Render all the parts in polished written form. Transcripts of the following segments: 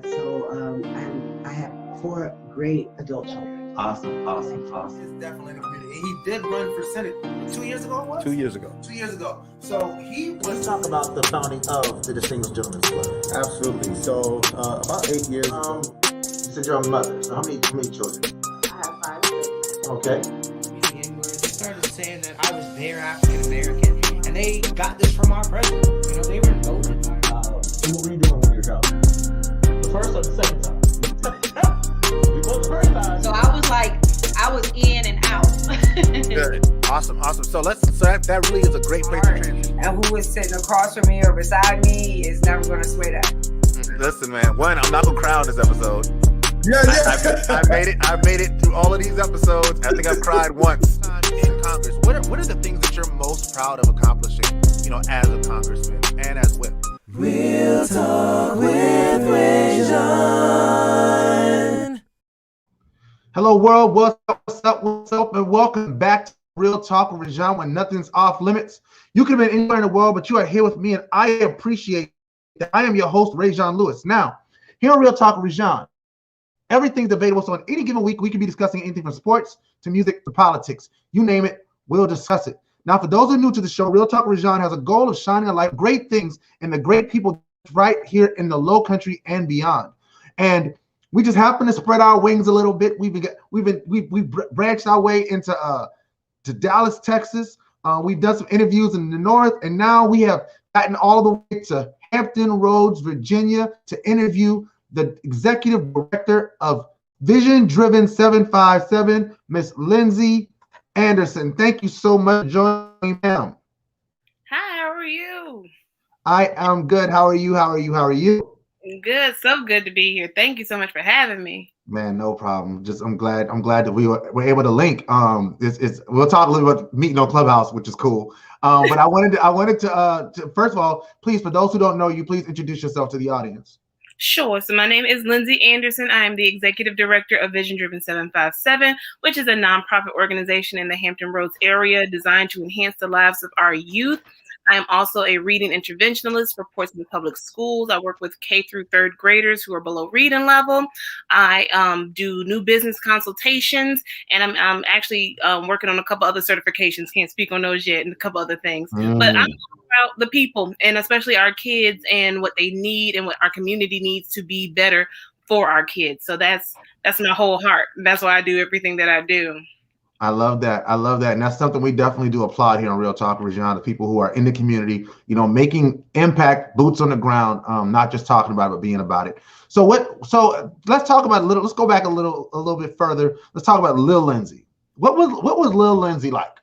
I have 4 great adult children. Awesome. He's definitely in the community. And he did run for Senate 2 years ago, it was? 2 years ago. 2 years ago. So he was... Let's talk about the founding of the Distinguished Gentleman's Club. Absolutely. So about 8 years ago, you said you're a mother. So how many children? I have 5 children. Okay. They started saying that I was their African American, and they got this from our president. You know, they were voted. So what were you doing with your child? The first or the second time? Before the first time. So I was in and out. Good. Awesome. So that really is a great place to transition. And who is sitting across from me or beside me is never going to sway that. Listen, man. One, I'm not gonna cry on this episode. Yeah. I made it through all of these episodes. I think I've cried once in Congress. What are the things that you're most proud of accomplishing? You know, as a congressman and as whip. Real Talk with Rajon. Hello, world. What's up, and welcome back to Real Talk with Rajon, when nothing's off limits. You could have been anywhere in the world, but you are here with me, and I appreciate that. I am your host, Rajon Lewis. Now, here on Real Talk with Rajon, everything's debatable. So, on any given week, we can be discussing anything from sports to music to politics. You name it, we'll discuss it. Now, for those who are new to the show, Real Talk with Rajon has a goal of shining a light on great things and the great people right here in the Low Country and beyond. And we just happen to spread our wings a little bit. We've branched our way into to Dallas, Texas. We've done some interviews in the north, and now we have gotten all the way to Hampton Roads, Virginia, to interview the executive director of Vision Driven 757, Miss Lindsey Anderson. Thank you so much for joining me, ma'am. Hi, how are you? I am good. How are you? Good, so good to be here. Thank you so much for having me. Man, no problem. Just I'm glad that we were able to link. We'll talk a little about meeting on Clubhouse, which is cool. But I wanted to first of all, please, for those who don't know you, please introduce yourself to the audience. Sure. So my name is Lindsey Anderson. I am the executive director of Vision Driven 757, which is a nonprofit organization in the Hampton Roads area designed to enhance the lives of our youth. I am also a reading interventionalist for Portsmouth Public Schools. I work with K through 3rd graders who are below reading level. I do new business consultations, and I'm actually working on a couple other certifications. Can't speak on those yet, and a couple other things. But I'm about the people, and especially our kids, and what they need and what our community needs to be better for our kids. So that's my whole heart. That's why I do everything that I do. I love that. And that's something we definitely do applaud here on Real Talk with Rajon, the people who are in the community, you know, making impact, boots on the ground, not just talking about it, but being about it. So let's talk about let's go back a little bit further. Let's talk about Lil Lindsey. What was Lil Lindsey like?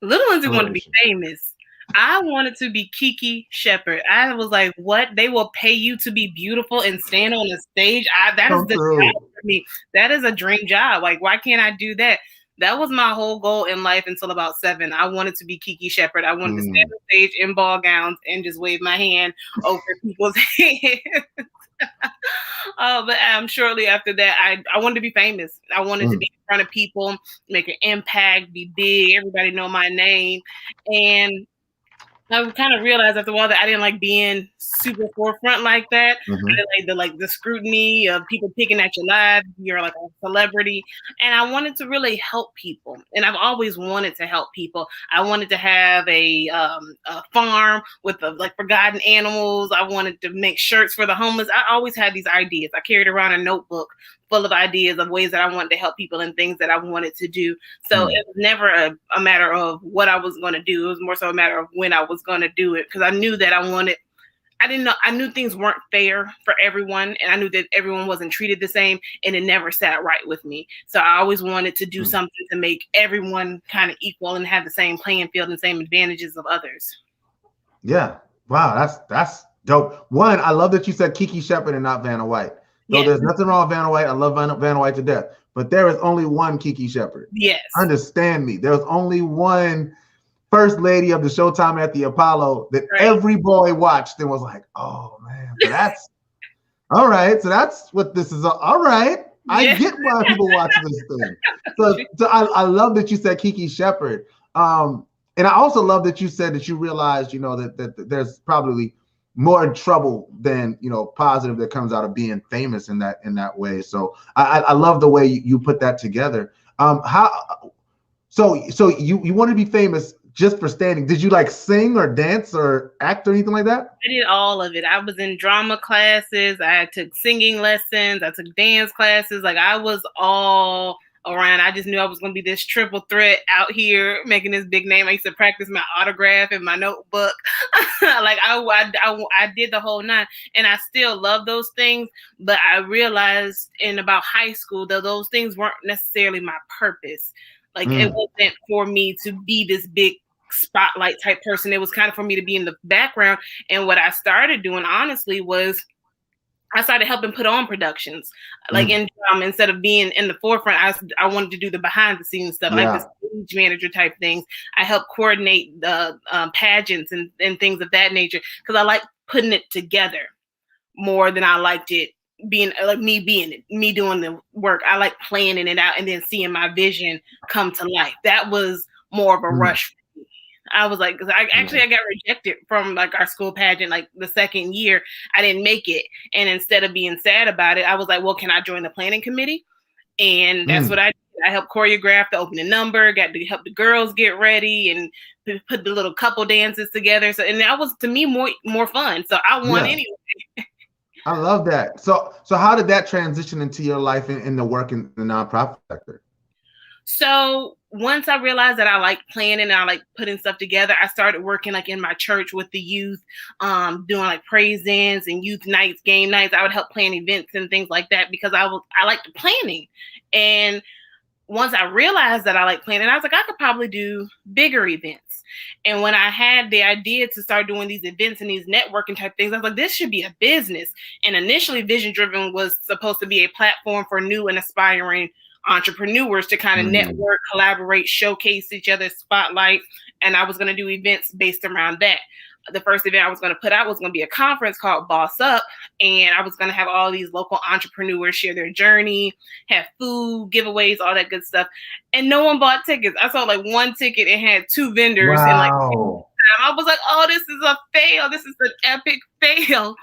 Lil Lindsey wanted to be famous. I wanted to be Kiki Shepard. I was like, what? They will pay you to be beautiful and stand on a stage? That is the job for me. That is a dream job. Like, why can't I do that? That was my whole goal in life until about 7. I wanted to be Kiki Shepard. I wanted to stand on stage in ball gowns and just wave my hand over people's heads. But shortly after that, I wanted to be famous. I wanted to be in front of people, make an impact, be big. Everybody know my name. And I kind of realized after a while that I didn't like being super forefront like that. I didn't like the scrutiny of people picking at your life. You're like a celebrity, and I wanted to really help people. And I've always wanted to help people. I wanted to have a farm with forgotten animals. I wanted to make shirts for the homeless. I always had these ideas. I carried around a notebook full of ideas of ways that I wanted to help people and things that I wanted to do. So it was never a matter of what I was going to do. It was more so a matter of when I was going to do it, because I knew that I knew things weren't fair for everyone, and I knew that everyone wasn't treated the same, and it never sat right with me. So I always wanted to do something to make everyone kind of equal and have the same playing field and same advantages of others. Yeah. Wow. That's dope. One, I love that you said Kiki Shepard and not Vanna White. No, there's nothing wrong with Vanna White. I love Vanna White to death. But there is only one Kiki Shepard. Yes. Understand me. There's only one first lady of the Showtime at the Apollo that every boy watched and was like, oh, man. So that's all right. So that's what this is. All right. I get why people watch this thing. So I love that you said Kiki Shepard. And I also love that you said that you realized, you know, that there's probably more trouble than positive that comes out of being famous in that way. So I love the way you put that together. So you want to be famous just for standing? Did you like sing or dance or act or anything like that? I did all of it. I was in drama classes. I took singing lessons. I took dance classes. Like I was all around. I just knew I was going to be this triple threat out here making this big name. I used to practice my autograph in my notebook. Like I did the whole nine, and I still love those things. But I realized in about high school that those things weren't necessarily my purpose. Like it wasn't for me to be this big spotlight type person. It was kind of for me to be in the background. And what I started doing, honestly, was I started helping put on productions, like in instead of being in the forefront. I wanted to do the behind the scenes stuff, like the stage manager type things. I helped coordinate the pageants and things of that nature because I like putting it together more than I liked it being me doing the work. I like planning it out and then seeing my vision come to life. That was more of a rush. I was like, because I got rejected from like our school pageant, like the second year. I didn't make it. And instead of being sad about it, I was like, well, can I join the planning committee? And that's what I did. I helped choreograph the opening number, got to help the girls get ready and put the little couple dances together. So, and that was to me more fun. So I won anyway. I love that. So how did that transition into your life in the work in the nonprofit sector? So once I realized that I like planning and I like putting stuff together, I started working like in my church with the youth, doing like praise-ins and youth nights, game nights. I would help plan events and things like that because I liked planning. And once I realized that I like planning, I was like, I could probably do bigger events. And when I had the idea to start doing these events and these networking type things, I was like, this should be a business. And initially, Vision Driven was supposed to be a platform for new and aspiring entrepreneurs to kind of network, collaborate, showcase each other's spotlight. And I was going to do events based around that. The first event I was going to put out was going to be a conference called Boss Up. And I was going to have all these local entrepreneurs share their journey, have food, giveaways, all that good stuff. And no one bought tickets. I saw like one ticket and had 2 vendors. Wow. And like, I was like, oh, this is a fail. This is an epic fail.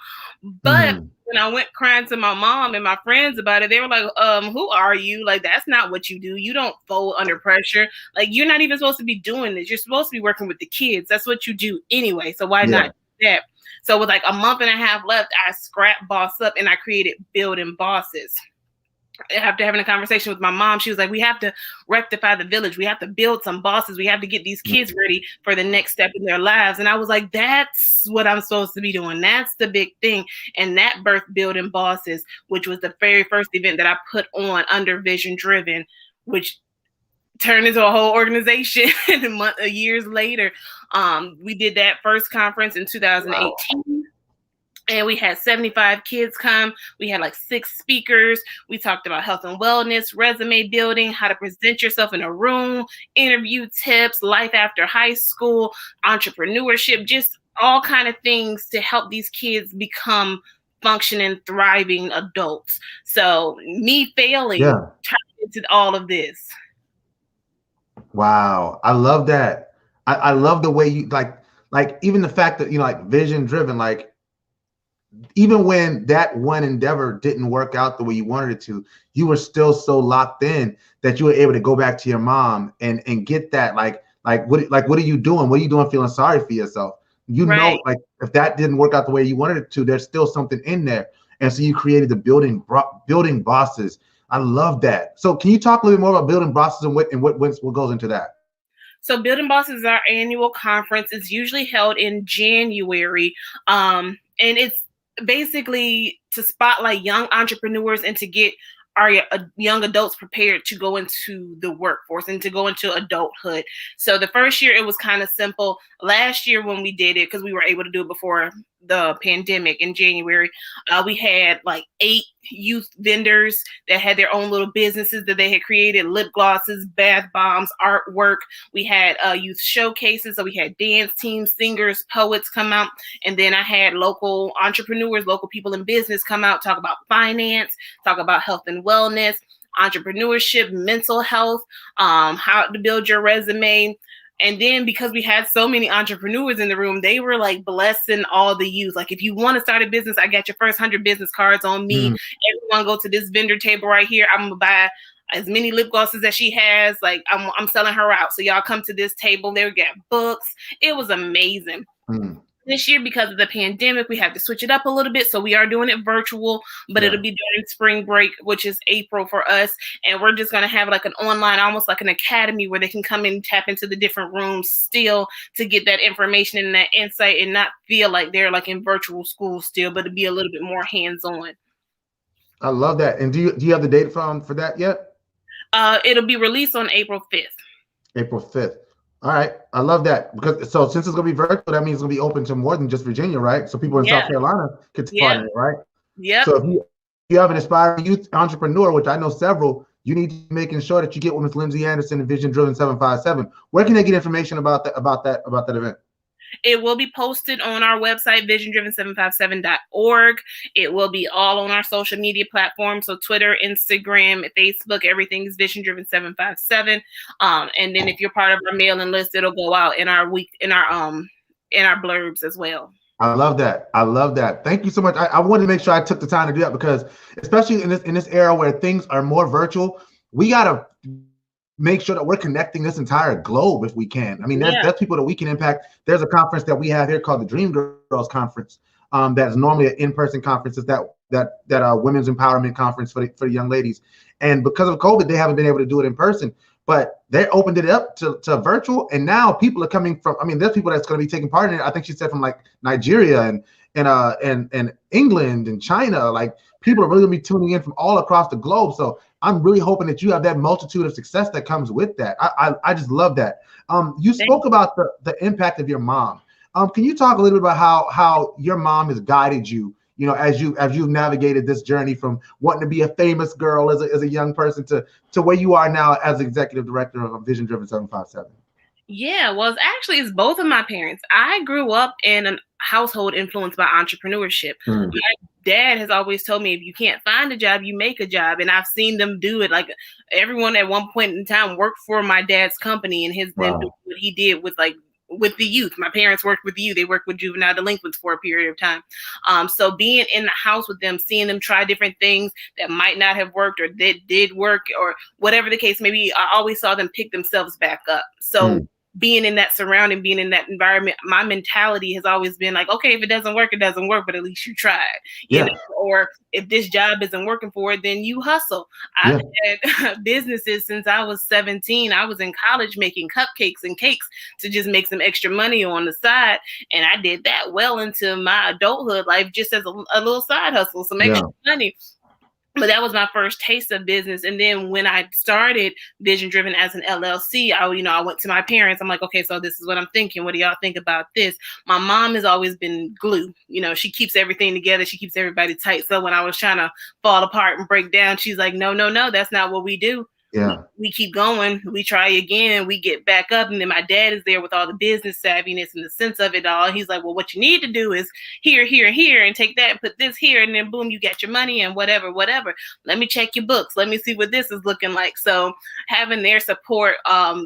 But when I went crying to my mom and my friends about it, they were like, who are you? Like, that's not what you do. You don't fold under pressure. Like, you're not even supposed to be doing this. You're supposed to be working with the kids. That's what you do anyway. So why not do that? So with like a month and a half left, I scrapped Boss Up and I created Building Bosses. After having a conversation with my mom, she was like, we have to rectify the village. We have to build some bosses. We have to get these kids ready for the next step in their lives. And I was like, that's what I'm supposed to be doing. That's the big thing. And that birthed Building Bosses, which was the very first event that I put on under Vision Driven, which turned into a whole organization years later. We did that first conference in 2018. Wow. And we had 75 kids come. We had like 6 speakers. We talked about health and wellness, resume building, how to present yourself in a room, interview tips, life after high school, entrepreneurship, just all kind of things to help these kids become functioning, thriving adults. So me failing turned into all of this. Wow. I love that. I love the way you like even the fact that, like Vision Driven, like, even when that one endeavor didn't work out the way you wanted it to, you were still so locked in that you were able to go back to your mom and get that what are you doing? What are you doing feeling sorry for yourself? Know, like if that didn't work out the way you wanted it to, there's still something in there. And so you created the Building Bosses. I love that. So can you talk a little bit more about Building Bosses and what goes into that? So Building Bosses is our annual conference. It's usually held in January. And it's basically to spotlight young entrepreneurs and to get our young adults prepared to go into the workforce and to go into adulthood. So the first year it was kind of simple. Last year when we did it, because we were able to do it before the pandemic in January, we had like 8 youth vendors that had their own little businesses that they had created, lip glosses, bath bombs, artwork. We had youth showcases. So we had dance teams, singers, poets come out. And then I had local entrepreneurs, local people in business come out, talk about finance, talk about health and wellness, entrepreneurship, mental health, how to build your resume. And then because we had so many entrepreneurs in the room, they were like blessing all the youth. Like, if you want to start a business, I got your first 100 business cards on me. Everyone go to this vendor table right here. I'm gonna buy as many lip glosses as she has. Like, I'm selling her out. So y'all come to this table. They get books. It was amazing. This year, because of the pandemic, we had to switch it up a little bit. So we are doing it virtual, but it'll be during spring break, which is April for us. And we're just going to have like an online, almost like an academy where they can come in and tap into the different rooms still to get that information and that insight and not feel like they're like in virtual school still, but to be a little bit more hands-on. I love that. And do you have the date for that yet? It'll be released on April 5th. April 5th. All right. I love that, because so since it's going to be virtual, that means it's going to be open to more than just Virginia, right? So people in South Carolina get to part in it, right? Yeah. So if you have an aspiring youth entrepreneur, which I know several, you need to be making sure that you get with Ms. Lindsay Anderson and Vision Driven 757. Where can they get information about that event? It will be posted on our website, visiondriven757.org. It will be all on our social media platforms. So Twitter, Instagram, Facebook, everything is Vision Driven 757. And then if you're part of our mailing list, it'll go out in our blurbs as well. I love that. I love that. Thank you so much. I wanted to make sure I took the time to do that, because especially in this era where things are more virtual, we gotta make sure that we're connecting this entire globe if we can. I mean, that's people that we can impact. There's a conference that we have here called the Dream Girls Conference. That's normally an in-person conference. It's that women's empowerment conference for the young ladies. And because of COVID, they haven't been able to do it in person, but they opened it up to virtual. And now people are coming from, I mean, there's people that's going to be taking part in it. I think she said from like Nigeria and England and China. Like, people are really going to be tuning in from all across the globe. So I'm really hoping that you have that multitude of success that comes with that. I just love that. You spoke about the impact of your mom. Can you talk a little bit about how your mom has guided you, as you've navigated this journey from wanting to be a famous girl as a young person to where you are now as executive director of Vision Driven 757? Yeah, well, it's both of my parents. I grew up in a household influenced by entrepreneurship. My dad has always told me, if you can't find a job, you make a job. And I've seen them do it. Like, everyone at one point in time worked for my dad's company, and what he did with the youth. My parents worked with youth. They worked with juvenile delinquents for a period of time. So being in the house with them, seeing them try different things that might not have worked or that did work, or whatever the case may be, I always saw them pick themselves back up. So being in that surrounding, being in that environment, my mentality has always been like, okay, if it doesn't work, it doesn't work, but at least you tried. You know? Or if this job isn't working for it, then you hustle. I've had businesses since I was 17. I was in college making cupcakes and cakes to just make some extra money on the side. And I did that well into my adulthood life, just as a little side hustle, some extra money. But that was my first taste of business. And then when I started Vision Driven as an LLC, I went to my parents. I'm like, okay, so this is what I'm thinking. What do y'all think about this? My mom has always been glue. She keeps everything together. She keeps everybody tight. So when I was trying to fall apart and break down, she's like, no, that's not what we do. We keep going, we try again, we get back up. And then my dad is there with all the business savviness and the sense of it all. He's like, well, what you need to do is here, and take that and put this here, and then boom, you got your money and whatever. Let me check your books. Let me see what this is looking like. So having their support,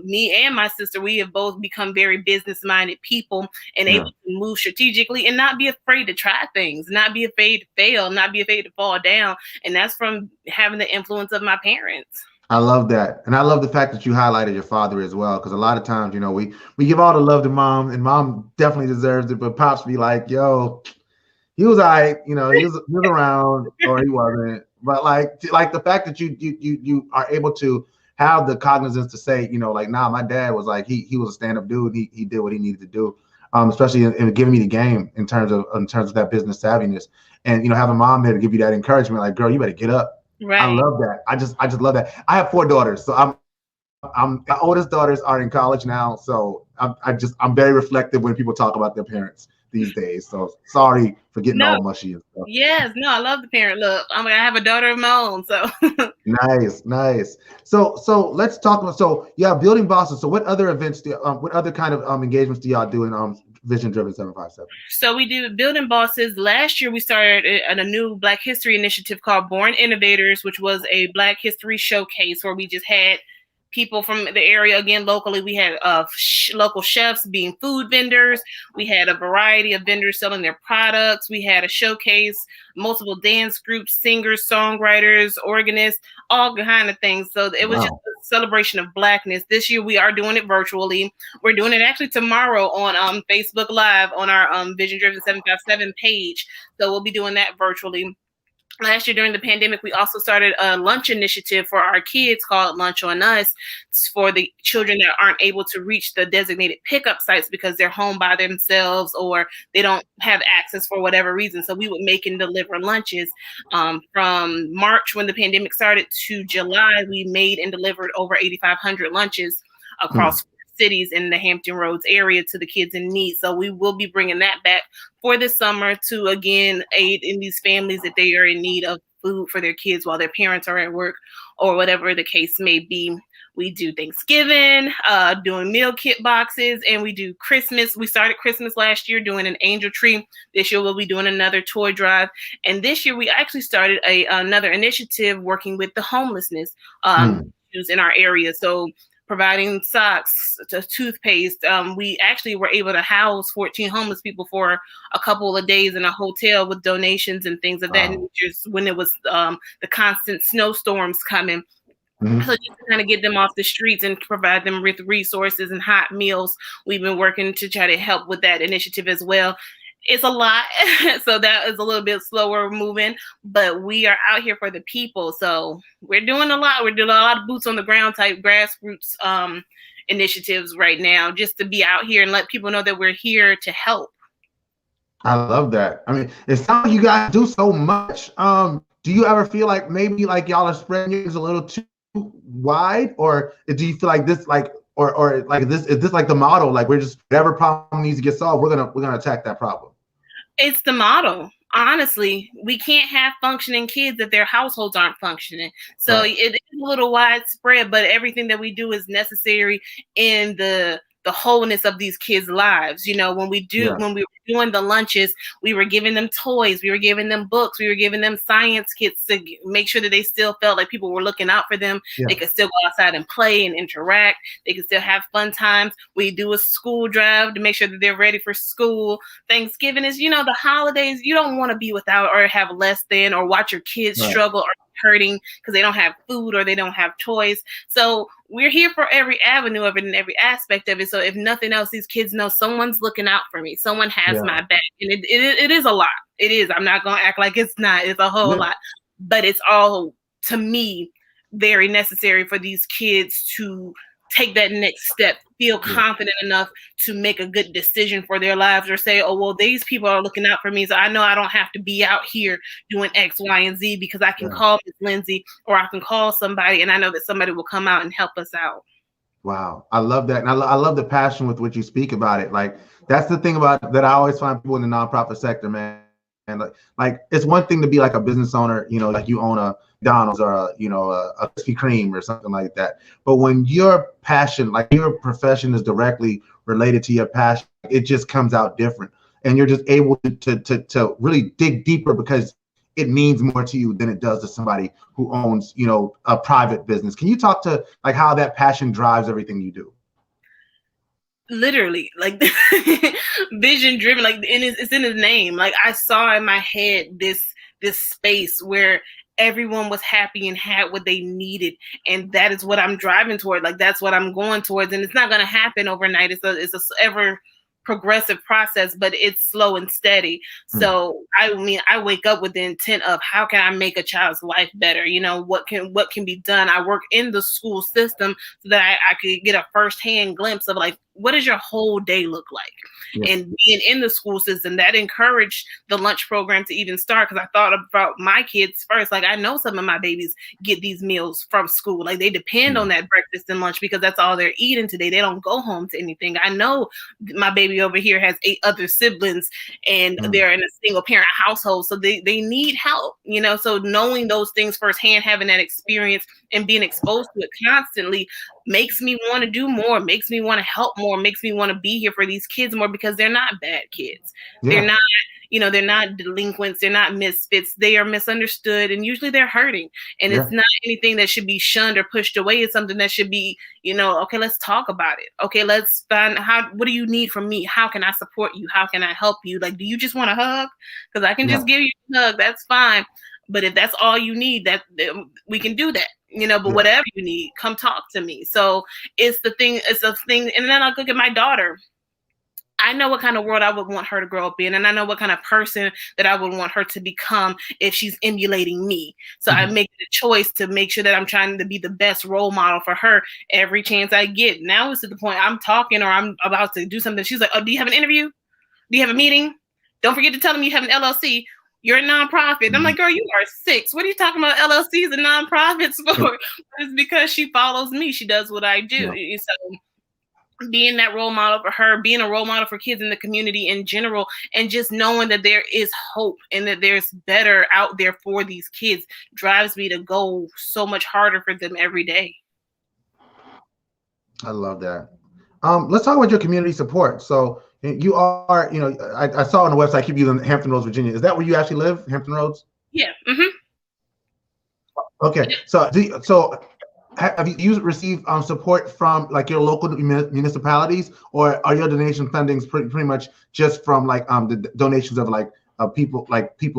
me and my sister, we have both become very business-minded people and able to move strategically and not be afraid to try things, not be afraid to fail, not be afraid to fall down. And that's from having the influence of my parents. I love that. And I love the fact that you highlighted your father as well, because a lot of times, we give all the love to mom, and mom definitely deserves it, but pops be like, yo, he was all right, he was around, or he wasn't. But like the fact that you are able to have the cognizance to say, nah, my dad was like, he was a stand-up dude. He did what he needed to do, especially in giving me the game in terms of that business savviness, and having mom there to give you that encouragement, like, girl, you better get up. Right. I love that. I just love that. I have 4 daughters, so my oldest daughters are in college now, so I'm very reflective when people talk about their parents these days. So sorry for getting all mushy and stuff. Yes, I love the parent look. I have a daughter of my own, so nice. So let's talk about. So yeah, building bosses. So what other events what other kind of engagements do y'all do in Vision Driven 757? So we do building bosses. Last year we started a new Black History initiative called Born Innovators, which was a Black History showcase where we just had people from the area. Again, locally, we had local chefs being food vendors. We had a variety of vendors selling their products. We had a showcase, multiple dance groups, singers, songwriters, organists, all kind of things. So it was just a celebration of Blackness. This year, we are doing it virtually. We're doing it actually tomorrow on Facebook Live on our Vision Driven 757 page. So we'll be doing that virtually. Last year during the pandemic, we also started a lunch initiative for our kids called Lunch on Us. It's for the children that aren't able to reach the designated pickup sites because they're home by themselves or they don't have access for whatever reason. So we would make and deliver lunches. From March when the pandemic started to July, we made and delivered over 8,500 lunches across cities in the Hampton Roads area to the kids in need. So we will be bringing that back for this summer to, again, aid in these families that they are in need of food for their kids while their parents are at work or whatever the case may be. We do Thanksgiving, doing meal kit boxes, and we do Christmas. We started Christmas last year doing an angel tree. This year we'll be doing another toy drive. And this year we actually started another initiative working with the homelessness issues in our area. So providing socks, toothpaste. We actually were able to house 14 homeless people for a couple of days in a hotel with donations and things of that nature when it was the constant snowstorms coming. So just to kind of get them off the streets and provide them with resources and hot meals. We've been working to try to help with that initiative as well. It's a lot, so that is a little bit slower moving, but we are out here for the people. So we're doing a lot. We're doing a lot of boots on the ground type grassroots initiatives right now, just to be out here and let people know that we're here to help. I love that. I mean, it sounds like you guys do so much. Do you ever feel like maybe like y'all are spreading yours a little too wide, or do you feel like this, like, or like this is this like the model? Like we're just whatever problem needs to get solved, we're gonna attack that problem. It's the model. Honestly, we can't have functioning kids if their households aren't functioning. So it is a little widespread, but everything that we do is necessary in the wholeness of these kids' lives. You know, when we were doing the lunches, we were giving them toys, we were giving them books, we were giving them science kits to make sure that they still felt like people were looking out for them. They could still go outside and play and interact. They could still have fun times. We do a school drive to make sure that they're ready for school. Thanksgiving is, the holidays. You don't want to be without or have less than or watch your kids struggle or hurting because they don't have food or they don't have toys. So we're here for every avenue of it and every aspect of it. So if nothing else, these kids know someone's looking out for me. Someone has my back. And it is a lot. It is. I'm not going to act like it's not. It's a whole lot. But it's all, to me, very necessary for these kids to take that next step, feel confident enough to make a good decision for their lives, or say, oh, well, these people are looking out for me, so I know I don't have to be out here doing X, Y, and Z because I can call Ms. Lindsay or I can call somebody and I know that somebody will come out and help us out. Wow. I love that. And I love the passion with which you speak about it. Like, that's the thing about that I always find people in the nonprofit sector, man. And like it's one thing to be like a business owner, like you own a McDonald's or a Krispy Kreme or something like that. But when your passion, like your profession is directly related to your passion, it just comes out different. And you're just able to really dig deeper because it means more to you than it does to somebody who owns, a private business. Can you talk to like how that passion drives everything you do? Literally, like vision driven, like it's in his name. Like I saw in my head this space where everyone was happy and had what they needed, and that is what I'm driving toward. Like that's what I'm going towards, and it's not going to happen overnight. It's a ever progressive process, but it's slow and steady. So I wake up with the intent of how can I make a child's life better? What can be done? I work in the school system so that I could get a firsthand glimpse of like, what does your whole day look like? And being in the school system, that encouraged the lunch program to even start, because I thought about my kids first. Like I know some of my babies get these meals from school. Like they depend on that breakfast and lunch because that's all they're eating today. They don't go home to anything. I know my baby over here has 8 other siblings and they're in a single parent household. So they need help, so knowing those things firsthand, having that experience and being exposed to it constantly makes me want to do more, makes me want to help more, makes me want to be here for these kids more, because they're not bad kids. They're not, they're not delinquents, they're not misfits, they are misunderstood, and usually they're hurting. And it's not anything that should be shunned or pushed away. It's something that should be, okay, let's talk about it. Okay, let's find what do you need from me? How can I support you? How can I help you? Like, do you just want a hug? Because I can just give you a hug, that's fine. But if that's all you need, that we can do that. But whatever you need, come talk to me. So it's a thing. And then I look at my daughter. I know what kind of world I would want her to grow up in, and I know what kind of person that I would want her to become if she's emulating me. So I make the choice to make sure that I'm trying to be the best role model for her every chance I get. Now it's to the point I'm talking or I'm about to do something. She's like, "Oh, do you have an interview? Do you have a meeting? Don't forget to tell them you have an LLC. You're a nonprofit." I'm like, "Girl, you are 6. What are you talking about LLCs and nonprofits for?" It's because she follows me. She does what I do. So being that role model for her, being a role model for kids in the community in general, and just knowing that there is hope and that there's better out there for these kids drives me to go so much harder for them every day. I love that. Let's talk about your community support. So you are, I saw on the website, I keep using Hampton Roads, Virginia. Is that where you actually live, Hampton Roads? Yeah. Okay. So have you received support from like your local municipalities, or are your donation fundings pretty much just from like the donations of like people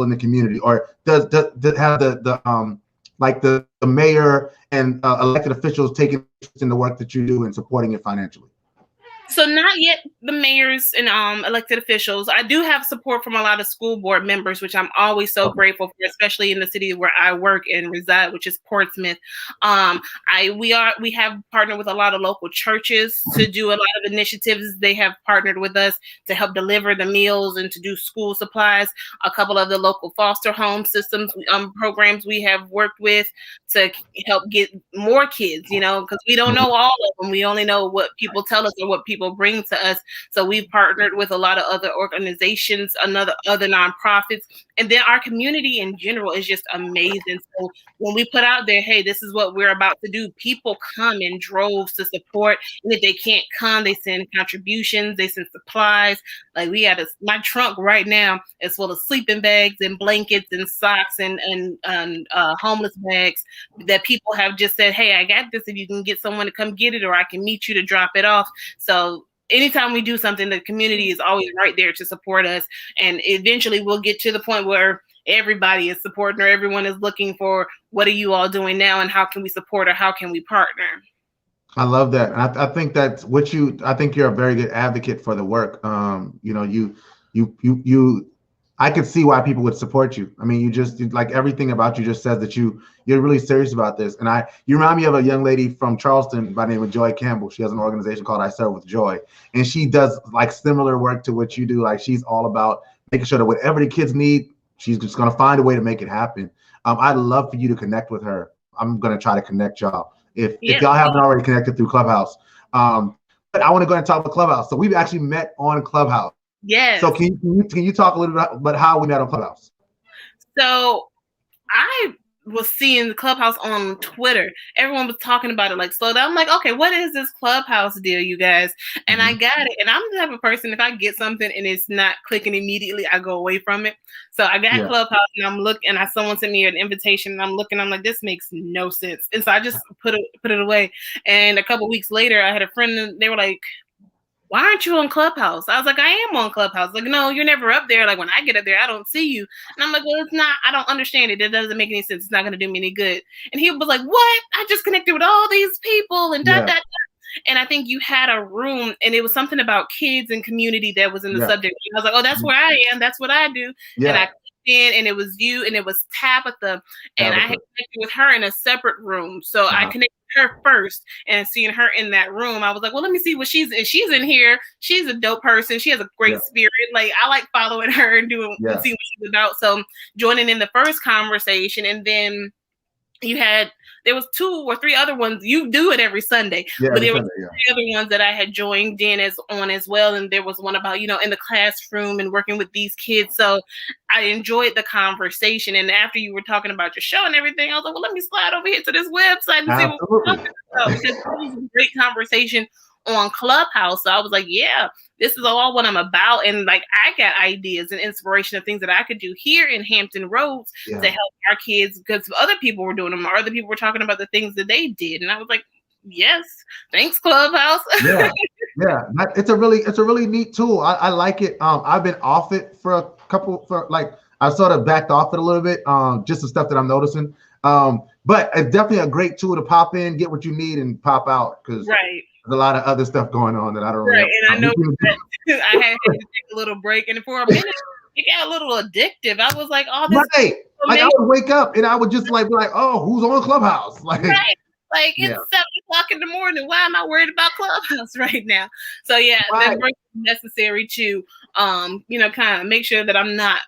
in the community, or does have the mayor and elected officials taking interest in the work that you do and supporting it financially? So not yet the mayors and elected officials. I do have support from a lot of school board members, which I'm always so grateful for, especially in the city where I work and reside, which is Portsmouth. We have partnered with a lot of local churches to do a lot of initiatives. They have partnered with us to help deliver the meals and to do school supplies. A couple of the local foster home systems programs we have worked with to help get more kids, because we don't know all of them. We only know what people tell us or what people bring to us. So we've partnered with a lot of other organizations, other nonprofits, and then our community in general is just amazing. So when we put out there, hey, this is what we're about to do, people come in droves to support. And if they can't come, they send contributions, they send supplies. Like we had my trunk right now is full of sleeping bags and blankets and socks and homeless bags that people have just said, hey, I got this, if you can get someone to come get it, or I can meet you to drop it off. So anytime we do something, the community is always right there to support us. And eventually we'll get to the point where everybody is supporting, or everyone is looking for, what are you all doing now and how can we support, or how can we partner? I love that. I think that's what I think you're a very good advocate for the work. I could see why people would support you. I mean, you like everything about you just says that you're really serious about this. And you remind me of a young lady from Charleston by the name of Joy Campbell. She has an organization called I Serve with Joy, and she does like similar work to what you do. Like she's all about making sure that whatever the kids need, she's just going to find a way to make it happen. I'd love for you to connect with her. I'm going to try to connect y'all if y'all haven't already connected through Clubhouse. But I want to go and talk about Clubhouse. So we've actually met on Clubhouse. Yes. So can you talk a little bit about how we met on Clubhouse? So I was seeing the Clubhouse on Twitter. Everyone was talking about it like slow down. I'm like, okay, what is this Clubhouse deal, you guys? And I got it. And I'm the type of person, if I get something and it's not clicking immediately, I go away from it. So I got Clubhouse and I'm looking, and someone sent me an invitation and I'm looking, I'm like, this makes no sense. And so I just put it away. And a couple weeks later, I had a friend and they were like, why aren't you on Clubhouse? I was like, I am on Clubhouse. Like, no, you're never up there. Like when I get up there, I don't see you. And I'm like, well, it's not, I don't understand it. It doesn't make any sense. It's not going to do me any good. And he was like, what? I just connected with all these people and da. And I think you had a room, and it was something about kids and community that was in the subject. And I was like, oh, that's where I am. That's what I do. And I clicked in, and it was you, and it was Tabitha. And I had connected with her in a separate room. So I connected her first, and seeing her in that room, I was like, well, let me see what she's in here. She's a dope person. She has a great spirit. Like I like following her and doing and seeing what she's about. So joining in the first conversation, and then there was 2 or 3 other ones. You do it every Sunday, but there were 3 other ones that I had joined in as well. And there was one about, in the classroom and working with these kids. So I enjoyed the conversation. And after you were talking about your show and everything, I was like, well, let me slide over here to this website and see what we're talking about. Because it was a great conversation on Clubhouse. So I was like, yeah, this is all what I'm about. And like, I got ideas and inspiration of things that I could do here in Hampton Roads to help our kids, because other people were doing them, or other people were talking about the things that they did. And I was like, yes, thanks, Clubhouse. Yeah. It's a really neat tool. I like it. I've been off it for I sort of backed off it a little bit. Just the stuff that I'm noticing. But it's definitely a great tool to pop in, get what you need, and pop out, because there's a lot of other stuff going on that I don't really. And I know that I had to take a little break, and for a minute it got a little addictive. I was like, oh, this is like I would wake up and I would just like be like, oh, who's on Clubhouse? Like, like it's 7:00 in the morning. Why am I worried about Clubhouse right now? So that break is necessary to kind of make sure that I'm not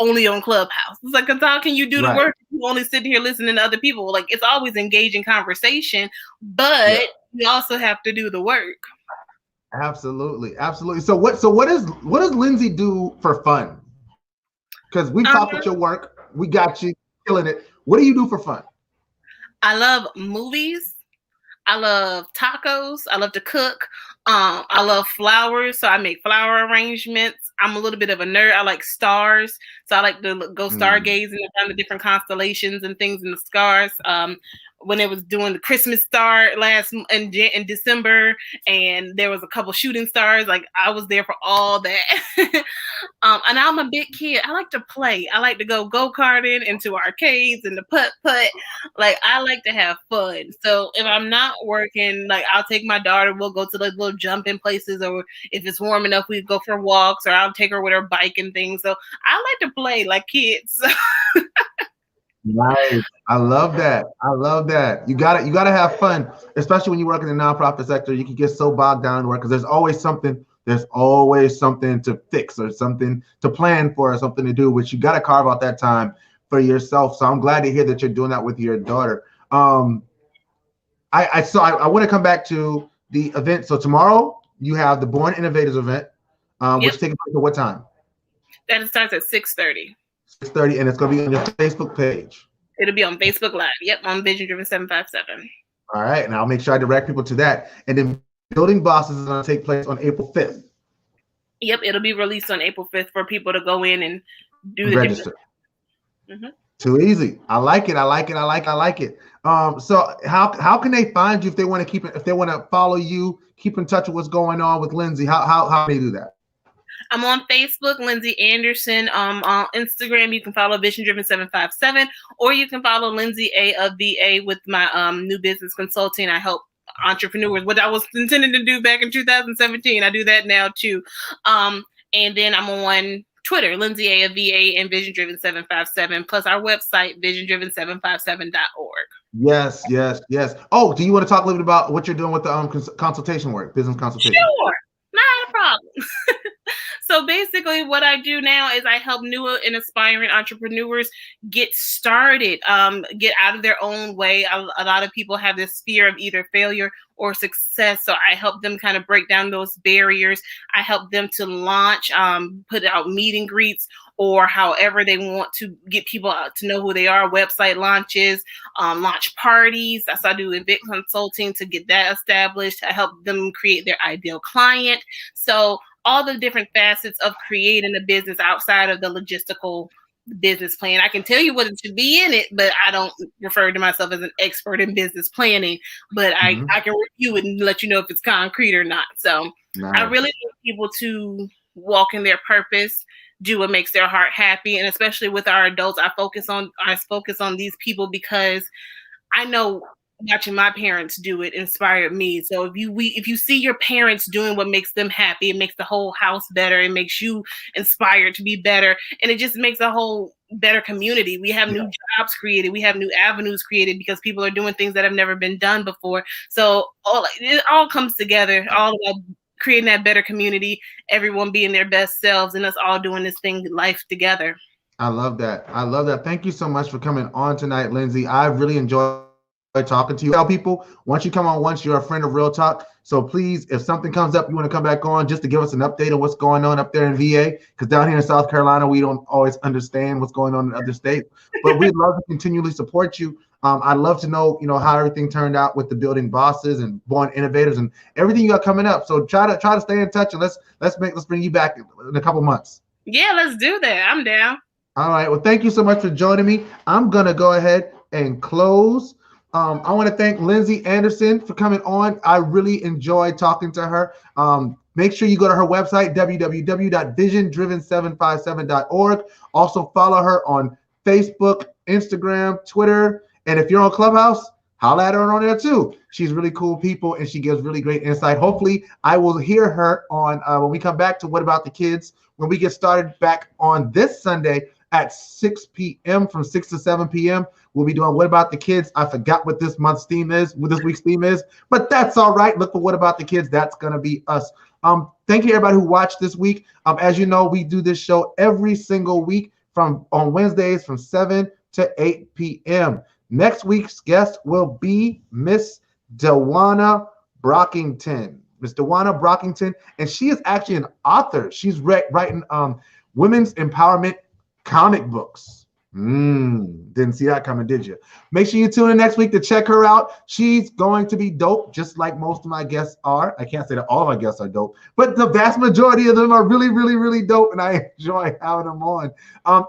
only on Clubhouse. It's like, cause how can you do the work if you only sit here listening to other people? Like, it's always engaging conversation, but you also have to do the work. Absolutely. So what does Lindsay do for fun? Because we talked with your work, we got you killing it. What do you do for fun? I love movies. I love tacos. I love to cook. I love flowers, so I make flower arrangements. I'm a little bit of a nerd. I like stars, so I like to go stargazing and find the different constellations and things in the stars. When it was doing the Christmas star in December, and there was a couple shooting stars, like I was there for all that. And I'm a big kid. I like to play. I like to go go-karting into arcades and the putt-putt. Like, I like to have fun. So if I'm not working, like, I'll take my daughter. We'll go to the little jumping places, or if it's warm enough, we go for walks, or I'll take her with her bike and things. So I like to play like kids. Nice. I love that. You gotta have fun, especially when you work in the nonprofit sector. You can get so bogged down in work because there's always something to fix, or something to plan for, or something to do, which you gotta carve out that time for yourself. So I'm glad to hear that you're doing that with your daughter. I want to come back to the event. So tomorrow you have the Born Innovators event, which is taking place at what time? That starts at 6:30. 6:30, and it's going to be on your Facebook page. It'll be on Facebook Live. Yep, on Vision Driven 757. All right, and I'll make sure I direct people to that. And then Building Bosses is going to take place on April 5th. Yep, it'll be released on April 5th for people to go in and do the register. Too easy. I like it. So how can they find you if they want to follow you, keep in touch with what's going on with Lindsay? How do they do that? I'm on Facebook, Lindsay Anderson. On Instagram, you can follow Vision Driven 757, or you can follow Lindsay A of VA with my new business consulting. I help entrepreneurs, what I was intending to do back in 2017. I do that now too. And then I'm on Twitter, Lindsay A of VA, and Vision Driven 757, plus our website, visiondriven757.org. Yes. Oh, do you want to talk a little bit about what you're doing with the consultation work, business consultation? Sure, not a problem. So basically what I do now is I help new and aspiring entrepreneurs get started, get out of their own way. A lot of people have this fear of either failure or success. So I help them kind of break down those barriers. I help them to launch, put out meet and greets, or however they want to get people to know who they are, website launches, launch parties. That's how I do event consulting to get that established. I help them create their ideal client. So all the different facets of creating a business outside of the logistical business plan. I can tell you what it should be in it, but I don't refer to myself as an expert in business planning, but I can review it and let you know if it's concrete or not. So I really want people to walk in their purpose, do what makes their heart happy. And especially with our adults, I focus on these people because I know watching my parents do it inspired me. So if you see your parents doing what makes them happy, it makes the whole house better. It makes you inspired to be better. And it just makes a whole better community. We have new jobs created. We have new avenues created because people are doing things that have never been done before. So it all comes together, all about creating that better community, everyone being their best selves, and us all doing this thing, life together. I love that. Thank you so much for coming on tonight, Lindsay. I really enjoyed talking to you. Tell people once you come on once, you're a friend of Real Talk. So please, if something comes up, you want to come back on just to give us an update on what's going on up there in VA, because down here in South Carolina, we don't always understand what's going on in other states. But we'd love to continually support you. I'd love to know, how everything turned out with the building bosses and born innovators and everything you got coming up. So try to stay in touch, and let's bring you back in a couple months. Yeah, let's do that. I'm down. All right. Well, thank you so much for joining me. I'm gonna go ahead and close. I want to thank Lindsay Anderson for coming on. I really enjoyed talking to her. Make sure you go to her website, www.visiondriven757.org. Also follow her on Facebook, Instagram, Twitter. And if you're on Clubhouse, holla at her on there too. She's really cool people and she gives really great insight. Hopefully I will hear her on when we come back to What About the Kids, when we get started back on this Sunday at 6 p.m. from 6 to 7 p.m. We'll be doing What About the Kids. I forgot what this month's theme is, what this week's theme is, but that's all right. Look for What About the Kids. That's going to be us. Thank you, everybody who watched this week. As you know, we do this show every single week on Wednesdays from 7 to 8 p.m. Next week's guest will be Miss Dewana Brockington. Miss Dewana Brockington, and she is actually an author. She's writing women's empowerment comic books. Didn't see that coming, did you? Make sure you tune in next week to check her out. She's going to be dope, just like most of my guests are. I can't say that all of my guests are dope, but the vast majority of them are really, really, really dope, and I enjoy having them on.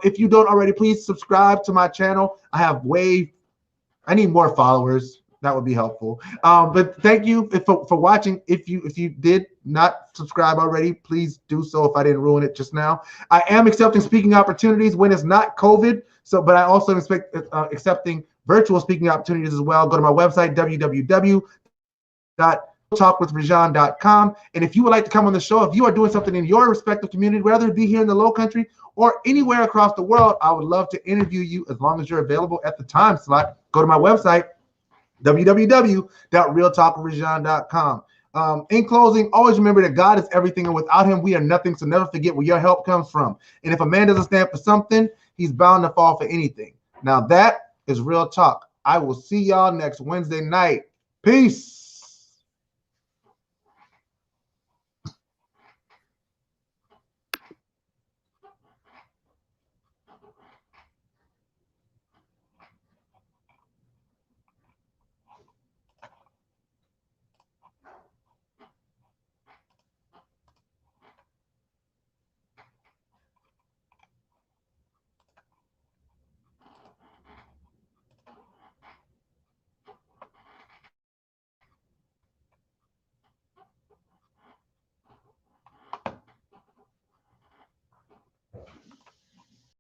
If you don't already, please subscribe to my channel. I need more followers. That would be helpful. But thank you for watching. If you did not subscribe already, please do so if I didn't ruin it just now. I am accepting speaking opportunities when it's not COVID. But I also expect accepting virtual speaking opportunities as well. Go to my website, www.talkwithrajan.com. And if you would like to come on the show, if you are doing something in your respective community, whether it be here in the Low Country or anywhere across the world, I would love to interview you as long as you're available at the time slot. Go to my website, www.realtalkwithrajan.com. In closing, always remember that God is everything, and without him, we are nothing. So never forget where your help comes from. And if a man doesn't stand for something, he's bound to fall for anything. Now that is Real Talk. I will see y'all next Wednesday night. Peace.